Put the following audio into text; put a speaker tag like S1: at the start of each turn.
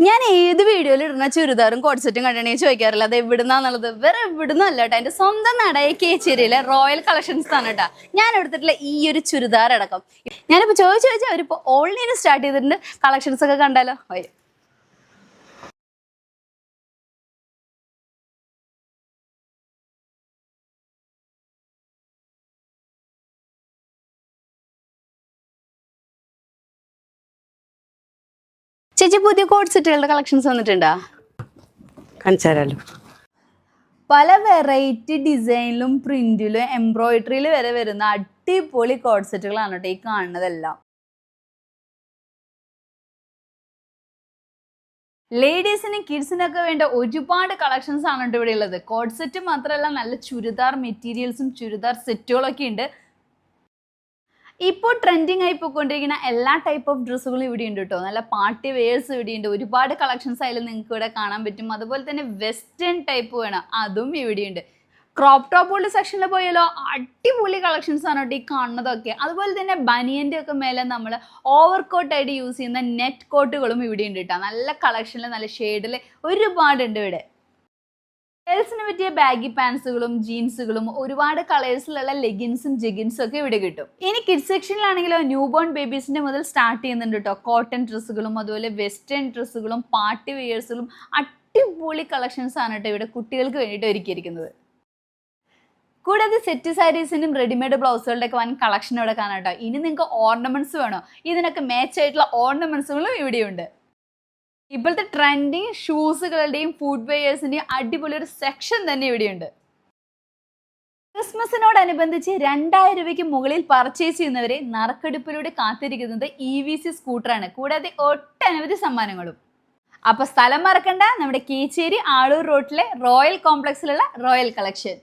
S1: ഞാൻ ഏത് വീഡിയോയിൽ ഇടുന്ന ചുരിദാറും കോഡ്സെറ്റും കണ്ടിട്ടുണ്ടെങ്കിൽ ചോദിക്കാറില്ല അത് എവിടുന്നാന്നുള്ളത്. വേറെ എവിടുന്നല്ല കേട്ടോ, എൻ്റെ സ്വന്തം നടയ കേച്ചേരിയിലെ റോയൽ കളക്ഷൻസ് ആണ് കേട്ടോ ഞാൻ എടുത്തിട്ടുള്ള ഈ ഒരു ചുരിദാർ അടക്കം. ഞാനിപ്പോൾ ചോദിച്ചാൽ അവരിപ്പോൾ ഓൺലൈൻ സ്റ്റാർട്ട് ചെയ്തിട്ടുണ്ട്. കളക്ഷൻസ് ഒക്കെ കണ്ടാലോ? വരും. ചേച്ചി, പുതിയ കോഡ് സെറ്റുകളുടെ കളക്ഷൻസ് വന്നിട്ടുണ്ടോ?
S2: കാണിച്ചാലോ.
S1: പല വെറൈറ്റി ഡിസൈനിലും പ്രിന്റിലും എംബ്രോയിഡറിയിൽ വരെ വരുന്ന അടിപൊളി കോഡ് സെറ്റുകളാണ് കേട്ടോ ഈ കാണുന്നതെല്ലാം. ലേഡീസിനും കിഡ്സിനൊക്കെ വേണ്ട ഒരുപാട് കളക്ഷൻസ് ആണ് കേട്ടോ ഇവിടെ ഉള്ളത്. കോഡ് സെറ്റ് മാത്രമല്ല, നല്ല ചുരിദാർ മെറ്റീരിയൽസും ചുരിദാർ സെറ്റുകളൊക്കെ ഉണ്ട്. ഇപ്പോൾ ട്രെൻഡിങ് ആയി പോയിക്കൊണ്ടിരിക്കുന്ന എല്ലാ ടൈപ്പ് ഓഫ് ഡ്രസ്സുകളും ഇവിടെ ഉണ്ട് കേട്ടോ. നല്ല പാർട്ടി വെയേഴ്സ് ഇവിടെ ഉണ്ട്. ഒരുപാട് കളക്ഷൻസ് ആയാലും നിങ്ങൾക്ക് ഇവിടെ കാണാൻ പറ്റും. അതുപോലെ തന്നെ വെസ്റ്റേൺ ടൈപ്പ് വേണം, അതും ഇവിടെയുണ്ട്. ക്രോപ്പ് ടോപ്പുകളുടെ സെക്ഷനിൽ പോയാലോ അടിപൊളി കളക്ഷൻസ് ആണ് കേട്ടോ ഈ കാണുന്നതൊക്കെ. അതുപോലെ തന്നെ ബനിയൻ്റെ ഒക്കെ മേലെ നമ്മൾ ഓവർ കോട്ടായിട്ട് യൂസ് ചെയ്യുന്ന നെറ്റ് കോട്ടുകളും ഇവിടെ ഉണ്ട് കേട്ടോ. നല്ല കളക്ഷനിൽ നല്ല ഷെയ്ഡിൽ ഒരുപാടുണ്ട് ഇവിടെ. ഗേൾസിന് പറ്റിയ ബാഗി പാൻസുകളും ജീൻസുകളും ഒരുപാട് കളേഴ്സിലുള്ള ലെഗിൻസും ജെഗിൻസും ഒക്കെ ഇവിടെ കിട്ടും. ഇനി കിഡ്സ് സെക്ഷനിലാണെങ്കിലോ ന്യൂ ബോൺ ബേബീസിന്റെ മുതൽ സ്റ്റാർട്ട് ചെയ്യുന്നുണ്ട് കേട്ടോ. കോട്ടൺ ഡ്രസ്സുകളും അതുപോലെ വെസ്റ്റേൺ ഡ്രസ്സുകളും പാർട്ടി വെയേഴ്സുകളും അടിപൊളി കളക്ഷൻസ് ആണ് കേട്ടോ ഇവിടെ കുട്ടികൾക്ക് വേണ്ടിയിട്ട് ഒരുക്കിയിരിക്കുന്നത്. കൂടാതെ സെറ്റ് സാരീസിനും റെഡിമെയ്ഡ് ബ്ലൗസുകളുടെ ഒക്കെ വൻ കളക്ഷൻ ഇവിടെ കാണാം കേട്ടോ. ഇനി നിങ്ങൾക്ക് ഓർണമെന്റ്സ് വേണോ, ഇതിനൊക്കെ മാച്ച് ആയിട്ടുള്ള ഓർണമെന്റ്സുകളും ഇവിടെയുണ്ട്. ഇപ്പോഴത്തെ ട്രെൻഡിങ് ഷൂസുകളുടെയും ഫുഡ് വെയേഴ്സിന്റെയും അടിപൊളി ഒരു സെക്ഷൻ തന്നെ ഇവിടെയുണ്ട്. ക്രിസ്മസിനോടനുബന്ധിച്ച് 2000 രൂപയ്ക്ക് മുകളിൽ പർച്ചേസ് ചെയ്യുന്നവരെ നറുക്കെടുപ്പിലൂടെ കാത്തിരിക്കുന്നത് EVC സ്കൂട്ടറാണ്. കൂടാതെ ഒട്ടനവധി സമ്മാനങ്ങളും. അപ്പൊ സ്ഥലം മറക്കണ്ട, നമ്മുടെ കേച്ചേരി ആളൂർ റോഡിലെ റോയൽ കോംപ്ലക്സിലുള്ള റോയൽ കളക്ഷൻ.